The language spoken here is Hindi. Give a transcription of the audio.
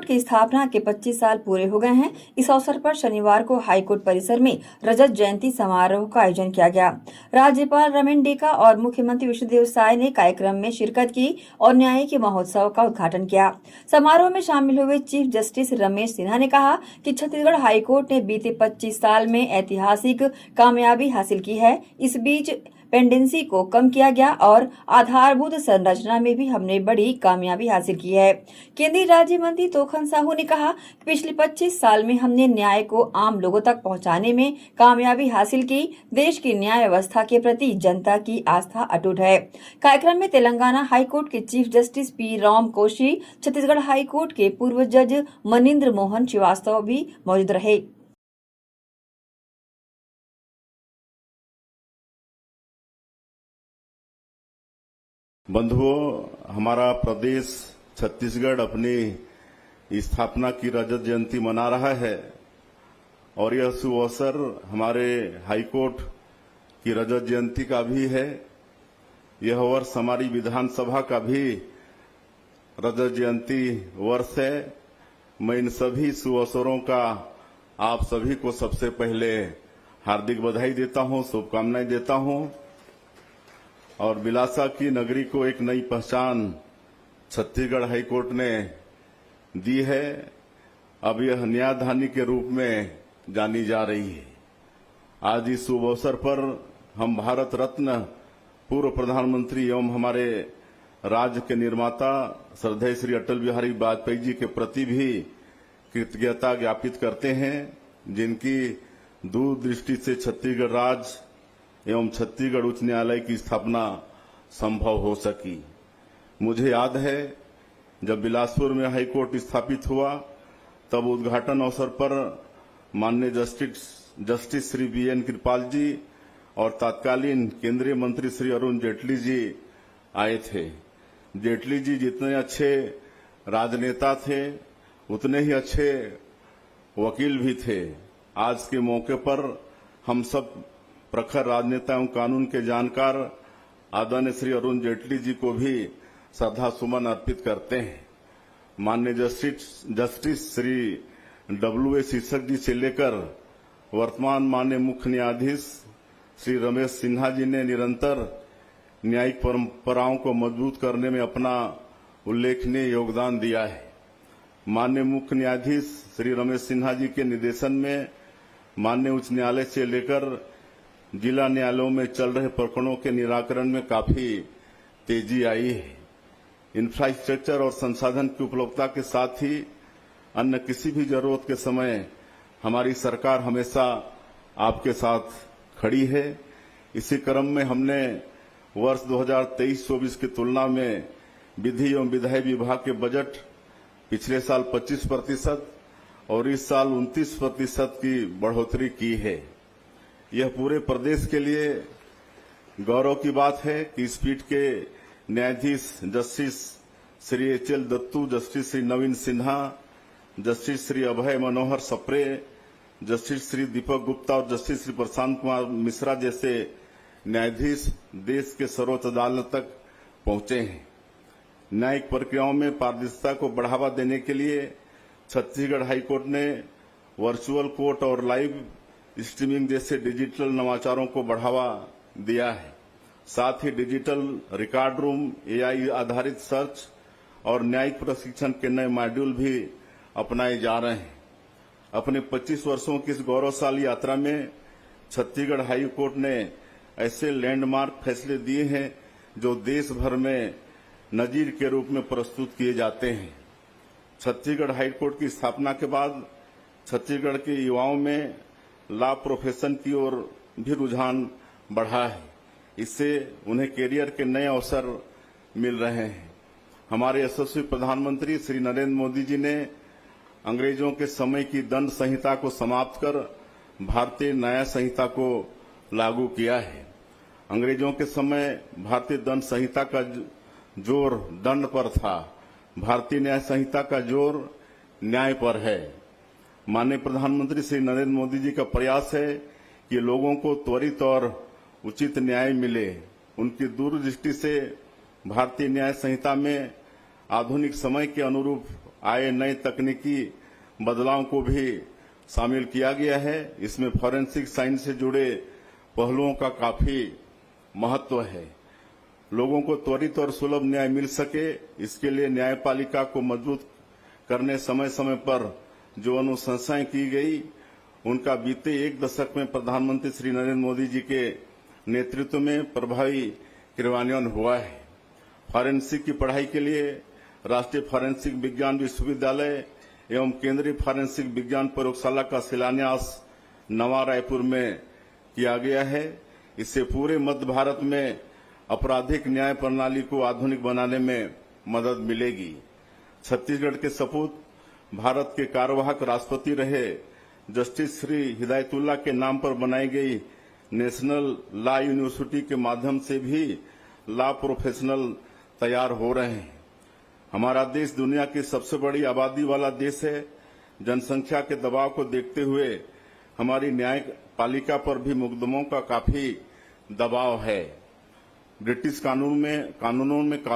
हाईकोर्ट की स्थापना के 25 साल पूरे हो गए हैं। इस अवसर पर शनिवार को हाईकोर्ट परिसर में रजत जयंती समारोह का आयोजन किया गया। राज्यपाल रमेन डेका और मुख्यमंत्री विष्णुदेव साय ने कार्यक्रम में शिरकत की और न्यायिक महोत्सव का उद्घाटन किया। समारोह में शामिल हुए चीफ जस्टिस रमेश सिन्हा ने कहा कि छत्तीसगढ़ हाईकोर्ट ने बीते 25 साल में ऐतिहासिक कामयाबी हासिल की है। इस बीच पेंडेंसी को कम किया गया और आधारभूत संरचना में भी हमने बड़ी कामयाबी हासिल की है। केंद्रीय राज्य मंत्री तोखन साहू ने कहा कि पिछले 25 साल में हमने न्याय को आम लोगों तक पहुंचाने में कामयाबी हासिल की। देश की न्याय व्यवस्था के प्रति जनता की आस्था अटूट है। कार्यक्रम में तेलंगाना हाईकोर्ट के chief justice P Ram Koshi, Chhattisgarh high court के पूर्व जज मनिंद्र मोहन श्रीवास्तव भी मौजूद रहे। बंधुओं, हमारा प्रदेश छत्तीसगढ़ अपनी स्थापना की रजत जयंती मना रहा है और यह शुभ अवसर हमारे हाईकोर्ट की रजत जयंती का भी है। यह वर्ष हमारी विधानसभा का भी रजत जयंती वर्ष है। मैं इन सभी शुभ अवसरों का आप सभी को सबसे पहले हार्दिक बधाई देता हूं, शुभकामनाएं देता हूं और बिलासा की नगरी को एक नई पहचान छत्तीसगढ़ हाईकोर्ट ने दी है। अब यह न्यायधानी के रूप में जानी जा रही है। आज इस शुभ अवसर पर हम भारत रत्न पूर्व प्रधानमंत्री एवं हमारे राज्य के निर्माता श्रद्धेय श्री अटल बिहारी वाजपेयी जी के प्रति भी कृतज्ञता ज्ञापित करते हैं, जिनकी दूरदृष्टि से छत्तीसगढ़ राज्य एवं छत्तीसगढ़ उच्च न्यायालय की स्थापना संभव हो सकी। मुझे याद है जब बिलासपुर में हाईकोर्ट स्थापित हुआ तब उद्घाटन अवसर पर माननीय जस्टिस श्री बीएन कृपाल जी और तत्कालीन केंद्रीय मंत्री श्री अरुण जेटली जी आए थे। जेटली जी जितने अच्छे राजनेता थे उतने ही अच्छे वकील भी थे। आज के मौके पर हम सब प्रखर राजनेता एवं कानून के जानकार आदरणीय श्री अरुण जेटली जी को भी श्रद्धा सुमन अर्पित करते हैं। माननीय जस्टिस श्री डब्ल्यू.ए. शीर्षक जी से लेकर वर्तमान माननीय मुख्य न्यायाधीश श्री रमेश सिन्हा जी ने निरंतर न्यायिक परंपराओं को मजबूत करने में अपना उल्लेखनीय योगदान दिया है। माननीय मुख्य न्यायाधीश श्री रमेश सिन्हा जी के निर्देशन में माननीय उच्च न्यायालय से लेकर जिला न्यायालयों में चल रहे प्रकरणों के निराकरण में काफी तेजी आई है। इंफ्रास्ट्रक्चर और संसाधन की उपलब्धता के साथ ही अन्य किसी भी जरूरत के समय हमारी सरकार हमेशा आपके साथ खड़ी है। इसी क्रम में हमने वर्ष 2023-24 की तुलना में विधि एवं विधायी विभाग के बजट पिछले साल 25% और इस साल 29% की बढ़ोतरी की है। यह पूरे प्रदेश के लिए गौरव की बात है कि इस पीठ के न्यायाधीश justice Shri H L. Dattu, justice Shri Navin Sinha, justice Shri Abhay Manohar Sapre, justice Shri Deepak Gupta और जस्टिस श्री प्रशांत कुमार मिश्रा जैसे न्यायाधीश देश के सर्वोच्च अदालत तक पहुंचे हैं। न्यायिक प्रक्रियाओं में पारदर्शिता को बढ़ावा देने के लिए छत्तीसगढ़ हाईकोर्ट ने वर्चुअल कोर्ट और लाइव स्ट्रीमिंग जैसे डिजिटल नवाचारों को बढ़ावा दिया है। साथ ही डिजिटल रिकॉर्ड रूम, एआई आधारित सर्च और न्यायिक प्रशिक्षण के नए मॉड्यूल भी अपनाए जा रहे हैं। अपने 25 वर्षों की इस गौरवशाली यात्रा में छत्तीसगढ़ हाई कोर्ट ने ऐसे लैंडमार्क फैसले दिए हैं जो देश भर में नजीर के रूप में प्रस्तुत किए जाते हैं। छत्तीसगढ़ हाई कोर्ट की स्थापना के बाद छत्तीसगढ़ के युवाओं में लॉ प्रोफेशन की ओर भी रुझान बढ़ा है। इससे उन्हें कैरियर के नए अवसर मिल रहे हैं। हमारे यशस्वी प्रधानमंत्री श्री नरेंद्र मोदी जी ने अंग्रेजों के समय की दंड संहिता को समाप्त कर भारतीय न्याय संहिता को लागू किया है। अंग्रेजों के समय भारतीय दंड संहिता का जोर दंड पर था, भारतीय न्याय संहिता का जोर न्याय पर है। माननीय प्रधानमंत्री श्री नरेंद्र मोदी जी का प्रयास है कि लोगों को त्वरित और उचित न्याय मिले। उनकी दूरदृष्टि से भारतीय न्याय संहिता में आधुनिक समय के अनुरूप आए नए तकनीकी बदलाव को भी शामिल किया गया है। इसमें फॉरेंसिक साइंस से जुड़े पहलुओं का काफी महत्व है। लोगों को त्वरित और सुलभ न्याय मिल सके, इसके लिए न्यायपालिका को मजबूत करने समय समय पर जो अनुशंसाएं की गई, उनका बीते एक दशक में प्रधानमंत्री श्री नरेंद्र मोदी जी के नेतृत्व में प्रभावी क्रियान्वयन हुआ है। फॉरेंसिक की पढ़ाई के लिए राष्ट्रीय फॉरेंसिक विज्ञान विश्वविद्यालय एवं केंद्रीय फॉरेंसिक विज्ञान प्रयोगशाला का शिलान्यास नवा रायपुर में किया गया है। इससे पूरे मध्य भारत में आपराधिक न्याय प्रणाली को आधुनिक बनाने में मदद मिलेगी। छत्तीसगढ़ के सपूत भारत के कार्यवाहक राष्ट्रपति रहे जस्टिस श्री हिदायतुल्ला के नाम पर बनाई गई नेशनल लॉ यूनिवर्सिटी के माध्यम से भी लॉ प्रोफेशनल तैयार हो रहे हैं। हमारा देश दुनिया की सबसे बड़ी आबादी वाला देश है। जनसंख्या के दबाव को देखते हुए हमारी न्यायपालिका पर भी मुकदमों का काफी दबाव है। ब्रिटिश कानूनों में